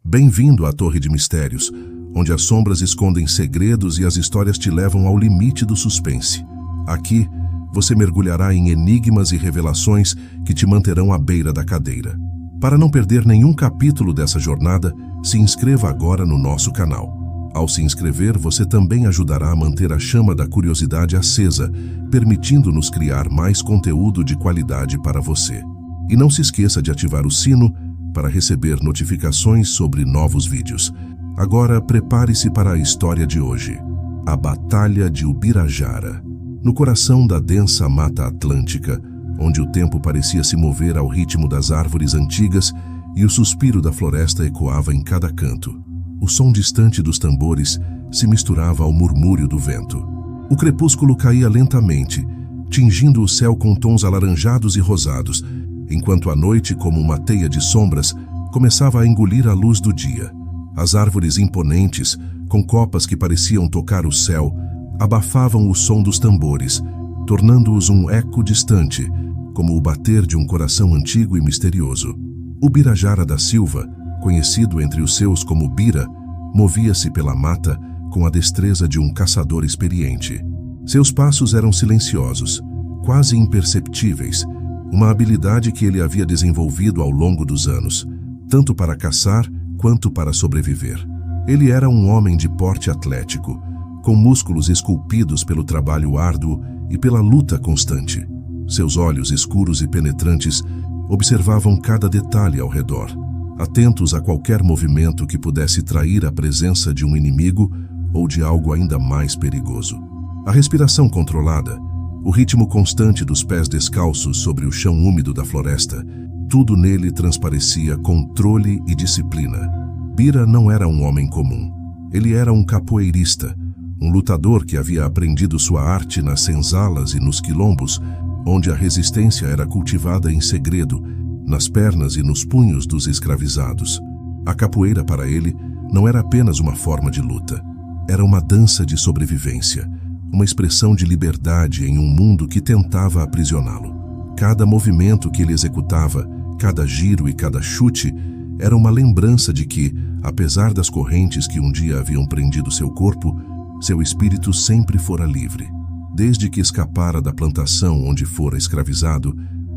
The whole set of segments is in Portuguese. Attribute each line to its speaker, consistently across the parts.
Speaker 1: Bem-vindo à Torre de Mistérios, onde as sombras escondem segredos e as histórias te levam ao limite do suspense. Aqui, você mergulhará em enigmas e revelações que te manterão à beira da cadeira. Para não perder nenhum capítulo dessa jornada, se inscreva agora no nosso canal. Ao se inscrever, você também ajudará a manter a chama da curiosidade acesa, permitindo-nos criar mais conteúdo de qualidade para você. E não se esqueça de ativar o sino para receber notificações sobre novos vídeos. Agora, prepare-se para a história de hoje. A Batalha de Ubirajara. No coração da densa Mata Atlântica, onde o tempo parecia se mover ao ritmo das árvores antigas e o suspiro da floresta ecoava em cada canto. O som distante dos tambores se misturava ao murmúrio do vento. O crepúsculo caía lentamente, tingindo o céu com tons alaranjados e rosados, enquanto a noite, como uma teia de sombras, começava a engolir a luz do dia. As árvores imponentes, com copas que pareciam tocar o céu, abafavam o som dos tambores, tornando-os um eco distante, como o bater de um coração antigo e misterioso. Ubirajara da Silva, conhecido entre os seus como Bira, movia-se pela mata com a destreza de um caçador experiente. Seus passos eram silenciosos, quase imperceptíveis, uma habilidade que ele havia desenvolvido ao longo dos anos, tanto para caçar quanto para sobreviver. Ele era um homem de porte atlético, com músculos esculpidos pelo trabalho árduo e pela luta constante. Seus olhos escuros e penetrantes observavam cada detalhe ao redor, atentos a qualquer movimento que pudesse trair a presença de um inimigo ou de algo ainda mais perigoso. A respiração controlada, o ritmo constante dos pés descalços sobre o chão úmido da floresta, tudo nele transparecia controle e disciplina. Bira não era um homem comum. Ele era um capoeirista, um lutador que havia aprendido sua arte nas senzalas e nos quilombos, onde a resistência era cultivada em segredo, nas pernas e nos punhos dos escravizados. A capoeira para ele não era apenas uma forma de luta, era uma dança de sobrevivência, uma expressão de liberdade em um mundo que tentava aprisioná-lo. Cada movimento que ele executava, cada giro e cada chute, era uma lembrança de que, apesar das correntes que um dia haviam prendido seu corpo, seu espírito sempre fora livre. Desde que escapara da plantação onde fora escravizado,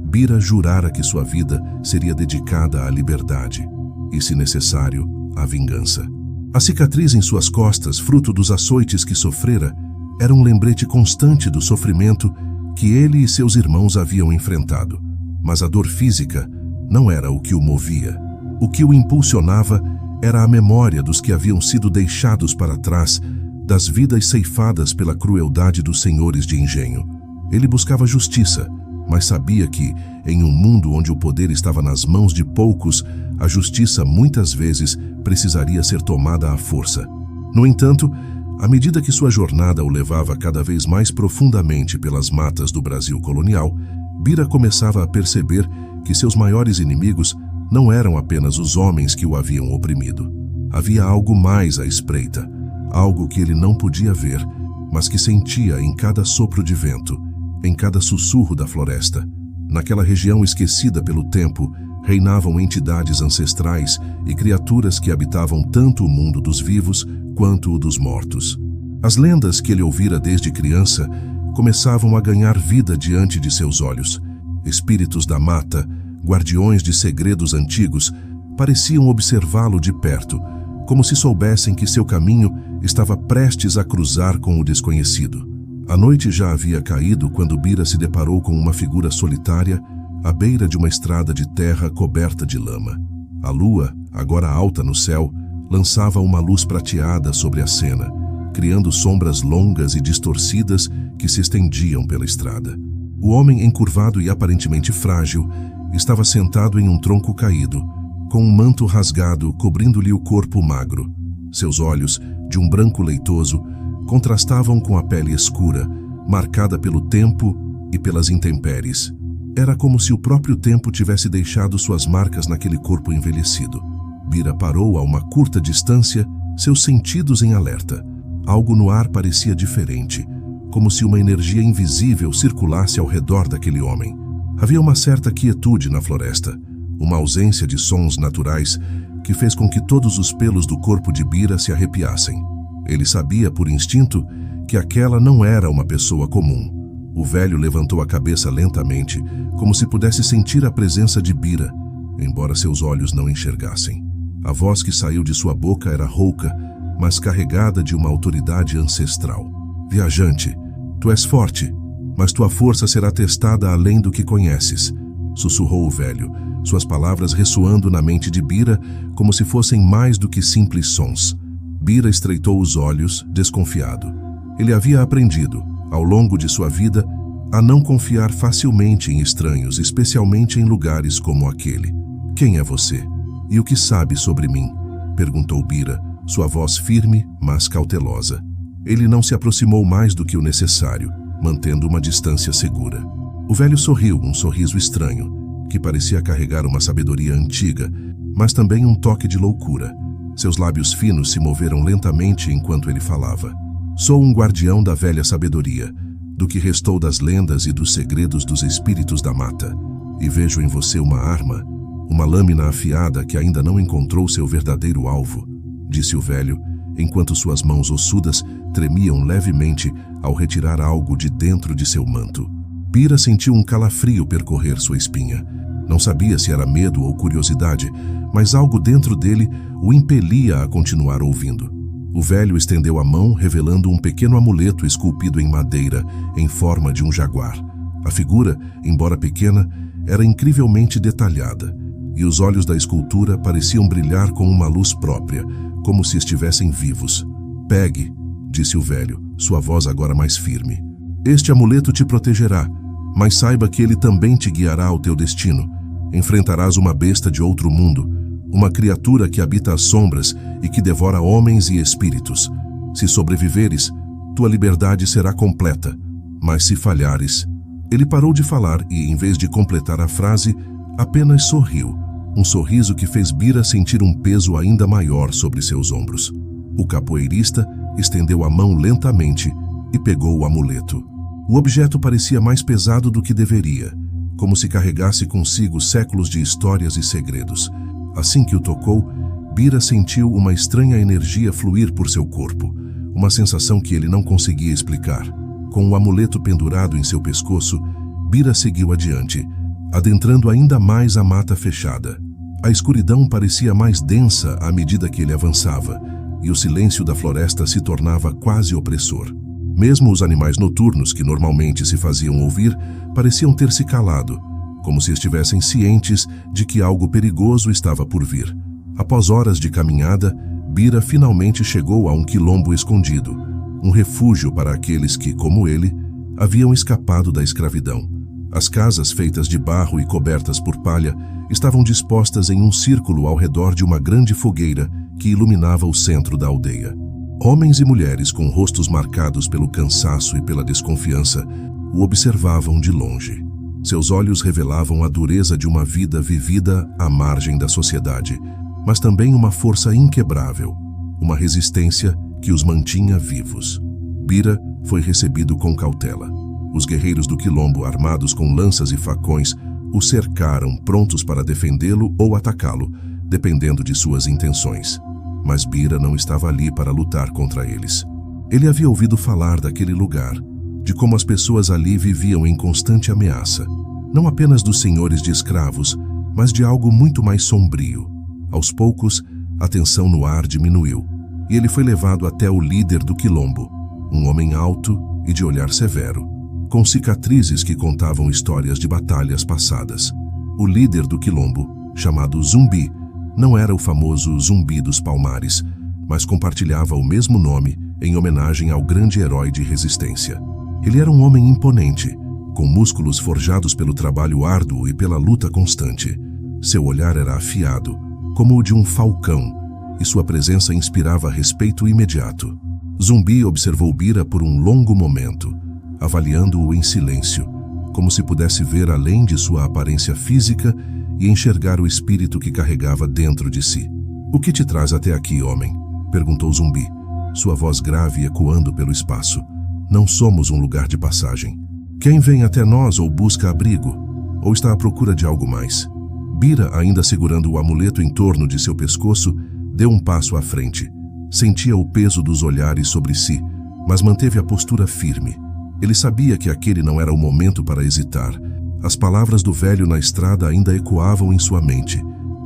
Speaker 1: Bira jurara que sua vida seria dedicada à liberdade e, se necessário, à vingança. A cicatriz em suas costas, fruto dos açoites que sofrera, era um lembrete constante do sofrimento que ele e seus irmãos haviam enfrentado. Mas a dor física não era o que o movia. O que o impulsionava era a memória dos que haviam sido deixados para trás, das vidas ceifadas pela crueldade dos senhores de engenho. Ele buscava justiça, mas sabia que, em um mundo onde o poder estava nas mãos de poucos, a justiça muitas vezes precisaria ser tomada à força. No entanto, à medida que sua jornada o levava cada vez mais profundamente pelas matas do Brasil colonial, Bira começava a perceber que seus maiores inimigos não eram apenas os homens que o haviam oprimido. Havia algo mais à espreita, algo que ele não podia ver, mas que sentia em cada sopro de vento, em cada sussurro da floresta. Naquela região esquecida pelo tempo, reinavam entidades ancestrais e criaturas que habitavam tanto o mundo dos vivos quanto o dos mortos. As lendas que ele ouvira desde criança começavam a ganhar vida diante de seus olhos. Espíritos da mata, guardiões de segredos antigos, pareciam observá-lo de perto, como se soubessem que seu caminho estava prestes a cruzar com o desconhecido. A noite já havia caído quando Bira se deparou com uma figura solitária à beira de uma estrada de terra coberta de lama. A lua, agora alta no céu, lançava uma luz prateada sobre a cena, criando sombras longas e distorcidas que se estendiam pela estrada. O homem, encurvado e aparentemente frágil, estava sentado em um tronco caído, com um manto rasgado cobrindo-lhe o corpo magro. Seus olhos, de um branco leitoso, contrastavam com a pele escura, marcada pelo tempo e pelas intempéries. Era como se o próprio tempo tivesse deixado suas marcas naquele corpo envelhecido. Bira parou a uma curta distância, seus sentidos em alerta. Algo no ar parecia diferente, como se uma energia invisível circulasse ao redor daquele homem. Havia uma certa quietude na floresta, uma ausência de sons naturais que fez com que todos os pelos do corpo de Bira se arrepiassem. Ele sabia, por instinto, que aquela não era uma pessoa comum. O velho levantou a cabeça lentamente, como se pudesse sentir a presença de Bira, embora seus olhos não enxergassem. A voz que saiu de sua boca era rouca, mas carregada de uma autoridade ancestral. Viajante, tu és forte, mas tua força será testada além do que conheces, sussurrou o velho, suas palavras ressoando na mente de Bira como se fossem mais do que simples sons. Bira estreitou os olhos, desconfiado. Ele havia aprendido, ao longo de sua vida, a não confiar facilmente em estranhos, especialmente em lugares como aquele. Quem é você? E o que sabe sobre mim? Perguntou Bira, sua voz firme, mas cautelosa. Ele não se aproximou mais do que o necessário, mantendo uma distância segura. O velho sorriu, um sorriso estranho, que parecia carregar uma sabedoria antiga, mas também um toque de loucura. Seus lábios finos se moveram lentamente enquanto ele falava. Sou um guardião da velha sabedoria, do que restou das lendas e dos segredos dos espíritos da mata, e vejo em você uma arma, uma lâmina afiada que ainda não encontrou seu verdadeiro alvo, disse o velho, enquanto suas mãos ossudas tremiam levemente ao retirar algo de dentro de seu manto. Bira sentiu um calafrio percorrer sua espinha. Não sabia se era medo ou curiosidade, mas algo dentro dele o impelia a continuar ouvindo. O velho estendeu a mão, revelando um pequeno amuleto esculpido em madeira, em forma de um jaguar. A figura, embora pequena, era incrivelmente detalhada, e os olhos da escultura pareciam brilhar com uma luz própria, como se estivessem vivos. Pegue, disse o velho, sua voz agora mais firme. Este amuleto te protegerá, mas saiba que ele também te guiará ao teu destino. Enfrentarás uma besta de outro mundo, uma criatura que habita as sombras e que devora homens e espíritos. Se sobreviveres, tua liberdade será completa, mas se falhares... Ele parou de falar e, em vez de completar a frase, apenas sorriu, um sorriso que fez Bira sentir um peso ainda maior sobre seus ombros. O capoeirista estendeu a mão lentamente e pegou o amuleto. O objeto parecia mais pesado do que deveria, como se carregasse consigo séculos de histórias e segredos. Assim que o tocou, Bira sentiu uma estranha energia fluir por seu corpo, uma sensação que ele não conseguia explicar. Com o amuleto pendurado em seu pescoço, Bira seguiu adiante, adentrando ainda mais a mata fechada. A escuridão parecia mais densa à medida que ele avançava, e o silêncio da floresta se tornava quase opressor. Mesmo os animais noturnos que normalmente se faziam ouvir pareciam ter se calado, como se estivessem cientes de que algo perigoso estava por vir. Após horas de caminhada, Bira finalmente chegou a um quilombo escondido, um refúgio para aqueles que, como ele, haviam escapado da escravidão. As casas, feitas de barro e cobertas por palha, estavam dispostas em um círculo ao redor de uma grande fogueira que iluminava o centro da aldeia. Homens e mulheres com rostos marcados pelo cansaço e pela desconfiança o observavam de longe. Seus olhos revelavam a dureza de uma vida vivida à margem da sociedade, mas também uma força inquebrável, uma resistência que os mantinha vivos. Bira foi recebido com cautela. Os guerreiros do quilombo, armados com lanças e facões, o cercaram, prontos para defendê-lo ou atacá-lo, dependendo de suas intenções. Mas Bira não estava ali para lutar contra eles. Ele havia ouvido falar daquele lugar, de como as pessoas ali viviam em constante ameaça, não apenas dos senhores de escravos, mas de algo muito mais sombrio. Aos poucos, a tensão no ar diminuiu, e ele foi levado até o líder do quilombo, um homem alto e de olhar severo, com cicatrizes que contavam histórias de batalhas passadas. O líder do quilombo, chamado Zumbi, não era o famoso Zumbi dos Palmares, mas compartilhava o mesmo nome em homenagem ao grande herói de resistência. Ele era um homem imponente, com músculos forjados pelo trabalho árduo e pela luta constante. Seu olhar era afiado, como o de um falcão, e sua presença inspirava respeito imediato. Zumbi observou Bira por um longo momento, avaliando-o em silêncio, como se pudesse ver além de sua aparência física e enxergar o espírito que carregava dentro de si. "O que te traz até aqui, homem?" perguntou Zumbi, sua voz grave ecoando pelo espaço. "Não somos um lugar de passagem. Quem vem até nós ou busca abrigo, ou está à procura de algo mais?" Bira, ainda segurando o amuleto em torno de seu pescoço, deu um passo à frente. Sentia o peso dos olhares sobre si, mas manteve a postura firme. Ele sabia que aquele não era o momento para hesitar. As palavras do velho na estrada ainda ecoavam em sua mente,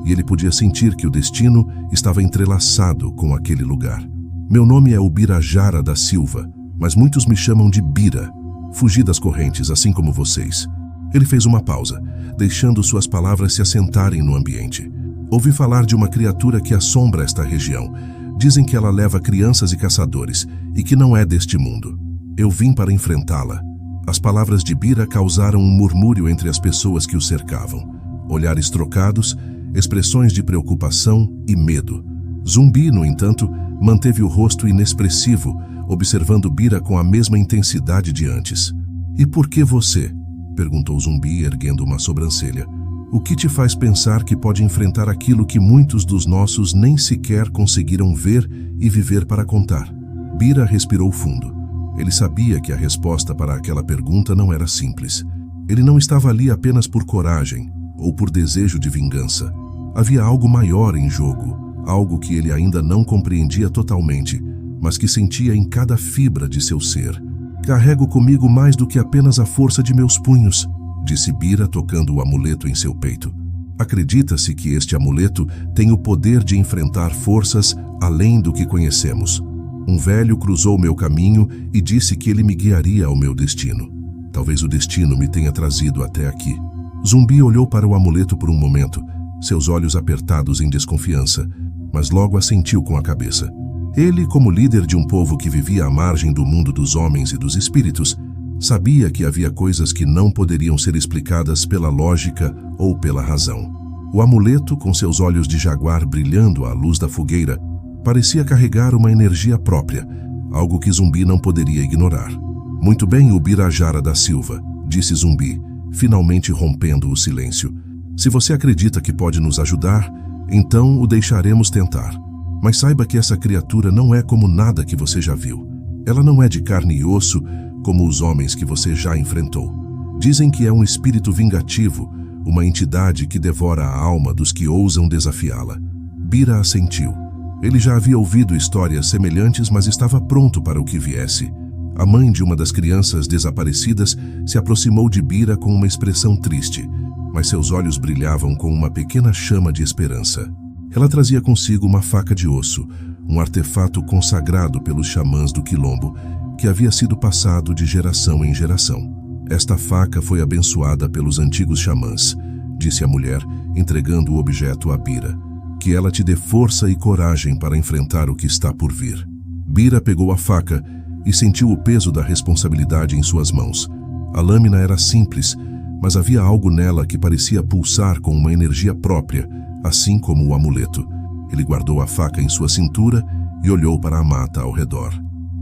Speaker 1: e ele podia sentir que o destino estava entrelaçado com aquele lugar. Meu nome é Ubirajara da Silva, mas muitos me chamam de Bira. Fugi das correntes, assim como vocês. Ele fez uma pausa, deixando suas palavras se assentarem no ambiente. Ouvi falar de uma criatura que assombra esta região. Dizem que ela leva crianças e caçadores, e que não é deste mundo. Eu vim para enfrentá-la. As palavras de Bira causaram um murmúrio entre as pessoas que o cercavam. Olhares trocados, expressões de preocupação e medo. Zumbi, no entanto, manteve o rosto inexpressivo, observando Bira com a mesma intensidade de antes. "E por que você?" perguntou Zumbi, erguendo uma sobrancelha. "O que te faz pensar que pode enfrentar aquilo que muitos dos nossos nem sequer conseguiram ver e viver para contar?" Bira respirou fundo. Ele sabia que a resposta para aquela pergunta não era simples. Ele não estava ali apenas por coragem ou por desejo de vingança. Havia algo maior em jogo, algo que ele ainda não compreendia totalmente, mas que sentia em cada fibra de seu ser. "Carrego comigo mais do que apenas a força de meus punhos", disse Bira, tocando o amuleto em seu peito. "Acredita-se que este amuleto tem o poder de enfrentar forças além do que conhecemos. Um velho cruzou meu caminho e disse que ele me guiaria ao meu destino. Talvez o destino me tenha trazido até aqui." Zumbi olhou para o amuleto por um momento, seus olhos apertados em desconfiança, mas logo assentiu com a cabeça. Ele, como líder de um povo que vivia à margem do mundo dos homens e dos espíritos, sabia que havia coisas que não poderiam ser explicadas pela lógica ou pela razão. O amuleto, com seus olhos de jaguar brilhando à luz da fogueira, parecia carregar uma energia própria, algo que Zumbi não poderia ignorar. "Muito bem, Ubirajara da Silva", disse Zumbi, finalmente rompendo o silêncio. "Se você acredita que pode nos ajudar, então o deixaremos tentar. Mas saiba que essa criatura não é como nada que você já viu. Ela não é de carne e osso, como os homens que você já enfrentou. Dizem que é um espírito vingativo, uma entidade que devora a alma dos que ousam desafiá-la." Bira assentiu. Ele já havia ouvido histórias semelhantes, mas estava pronto para o que viesse. A mãe de uma das crianças desaparecidas se aproximou de Bira com uma expressão triste, mas seus olhos brilhavam com uma pequena chama de esperança. Ela trazia consigo uma faca de osso, um artefato consagrado pelos xamãs do Quilombo, que havia sido passado de geração em geração. "Esta faca foi abençoada pelos antigos xamãs", disse a mulher, entregando o objeto a Bira. "Que ela te dê força e coragem para enfrentar o que está por vir." Bira pegou a faca e sentiu o peso da responsabilidade em suas mãos. A lâmina era simples, mas havia algo nela que parecia pulsar com uma energia própria, assim como o amuleto. Ele guardou a faca em sua cintura e olhou para a mata ao redor.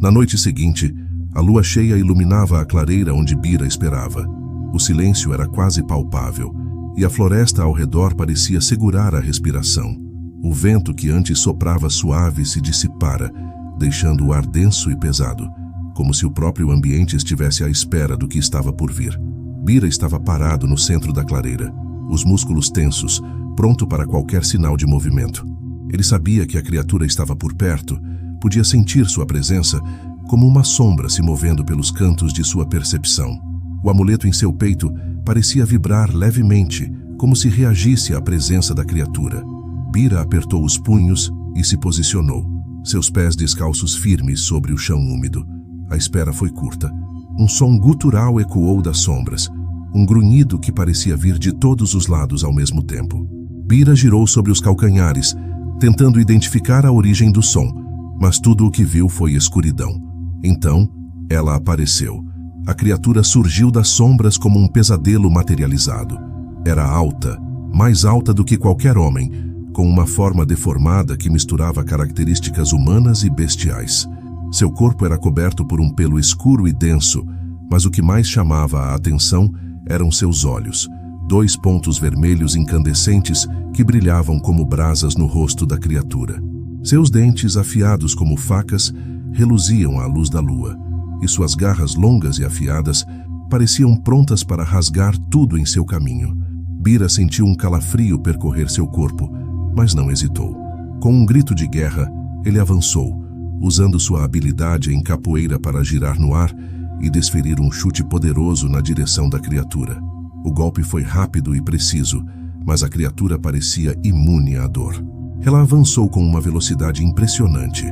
Speaker 1: Na noite seguinte, a lua cheia iluminava a clareira onde Bira esperava. O silêncio era quase palpável, e a floresta ao redor parecia segurar a respiração. O vento que antes soprava suave se dissipara, deixando o ar denso e pesado, como se o próprio ambiente estivesse à espera do que estava por vir. Bira estava parado no centro da clareira, os músculos tensos, pronto para qualquer sinal de movimento. Ele sabia que a criatura estava por perto, podia sentir sua presença como uma sombra se movendo pelos cantos de sua percepção. O amuleto em seu peito parecia vibrar levemente, como se reagisse à presença da criatura. Bira apertou os punhos e se posicionou, seus pés descalços firmes sobre o chão úmido. A espera foi curta. Um som gutural ecoou das sombras, um grunhido que parecia vir de todos os lados ao mesmo tempo. Bira girou sobre os calcanhares, tentando identificar a origem do som, mas tudo o que viu foi escuridão. Então, ela apareceu. A criatura surgiu das sombras como um pesadelo materializado. Era alta, mais alta do que qualquer homem, com uma forma deformada que misturava características humanas e bestiais. Seu corpo era coberto por um pelo escuro e denso, mas o que mais chamava a atenção eram seus olhos, 2 pontos vermelhos incandescentes que brilhavam como brasas no rosto da criatura. Seus dentes, afiados como facas, reluziam à luz da lua, e suas garras longas e afiadas pareciam prontas para rasgar tudo em seu caminho. Bira sentiu um calafrio percorrer seu corpo, mas não hesitou. Com um grito de guerra, ele avançou, usando sua habilidade em capoeira para girar no ar e desferir um chute poderoso na direção da criatura. O golpe foi rápido e preciso, mas a criatura parecia imune à dor. Ela avançou com uma velocidade impressionante,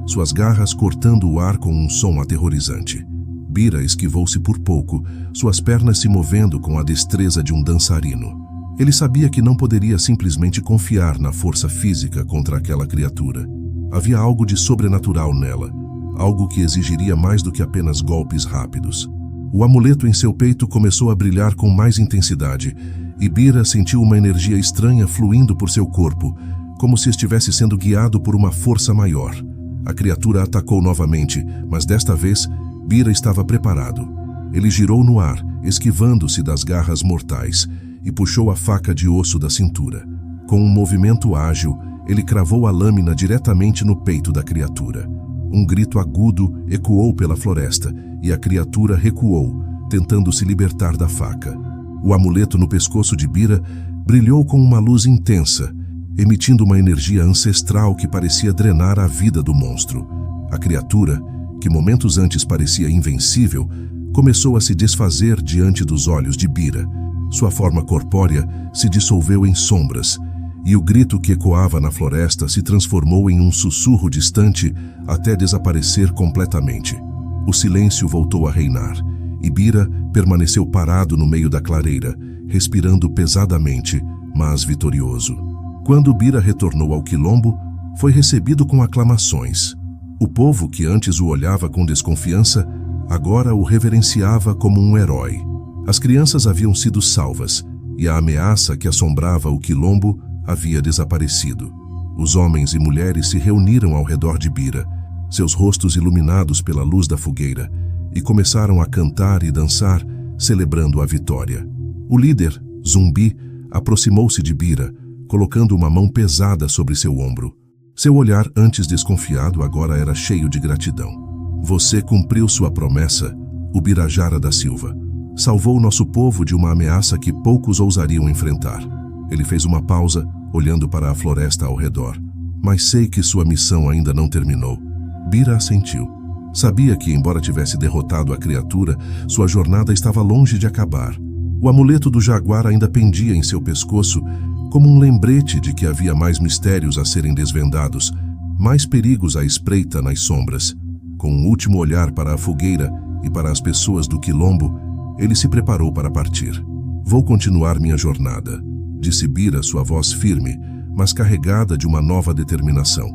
Speaker 1: suas garras cortando o ar com um som aterrorizante. Bira esquivou-se por pouco, suas pernas se movendo com a destreza de um dançarino. Ele sabia que não poderia simplesmente confiar na força física contra aquela criatura. Havia algo de sobrenatural nela, algo que exigiria mais do que apenas golpes rápidos. O amuleto em seu peito começou a brilhar com mais intensidade, e Bira sentiu uma energia estranha fluindo por seu corpo, como se estivesse sendo guiado por uma força maior. A criatura atacou novamente, mas desta vez, Bira estava preparado. Ele girou no ar, esquivando-se das garras mortais, e puxou a faca de osso da cintura. Com um movimento ágil, ele cravou a lâmina diretamente no peito da criatura. Um grito agudo ecoou pela floresta, e a criatura recuou, tentando se libertar da faca. O amuleto no pescoço de Bira brilhou com uma luz intensa, emitindo uma energia ancestral que parecia drenar a vida do monstro. A criatura, que momentos antes parecia invencível, começou a se desfazer diante dos olhos de Bira. Sua forma corpórea se dissolveu em sombras, e o grito que ecoava na floresta se transformou em um sussurro distante até desaparecer completamente. O silêncio voltou a reinar, e Bira permaneceu parado no meio da clareira, respirando pesadamente, mas vitorioso. Quando Bira retornou ao quilombo, foi recebido com aclamações. O povo, que antes o olhava com desconfiança, agora o reverenciava como um herói. As crianças haviam sido salvas, e a ameaça que assombrava o quilombo havia desaparecido. Os homens e mulheres se reuniram ao redor de Bira, seus rostos iluminados pela luz da fogueira, e começaram a cantar e dançar, celebrando a vitória. O líder, Zumbi, aproximou-se de Bira, colocando uma mão pesada sobre seu ombro. Seu olhar, antes desconfiado, agora era cheio de gratidão. Você cumpriu sua promessa, Ubirajara da Silva. Salvou nosso povo de uma ameaça que poucos ousariam enfrentar. Ele fez uma pausa, olhando para a floresta ao redor. Mas sei que sua missão ainda não terminou. Bira assentiu. Sabia que, embora tivesse derrotado a criatura, sua jornada estava longe de acabar. O amuleto do jaguar ainda pendia em seu pescoço, como um lembrete de que havia mais mistérios a serem desvendados, mais perigos à espreita nas sombras. Com um último olhar para a fogueira e para as pessoas do quilombo, ele se preparou para partir. Vou continuar minha jornada, disse Bira, sua voz firme, mas carregada de uma nova determinação.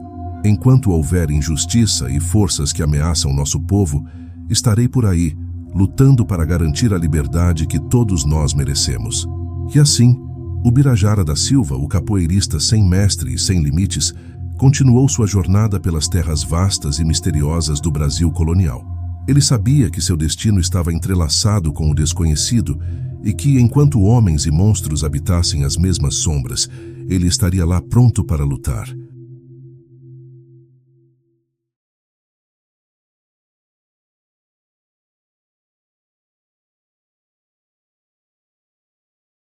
Speaker 1: Enquanto houver injustiça e forças que ameaçam nosso povo, estarei por aí, lutando para garantir a liberdade que todos nós merecemos. E assim, Ubirajara da Silva, o capoeirista sem mestre e sem limites, continuou sua jornada pelas terras vastas e misteriosas do Brasil colonial. Ele sabia que seu destino estava entrelaçado com o desconhecido e que, enquanto homens e monstros habitassem as mesmas sombras, ele estaria lá pronto para lutar.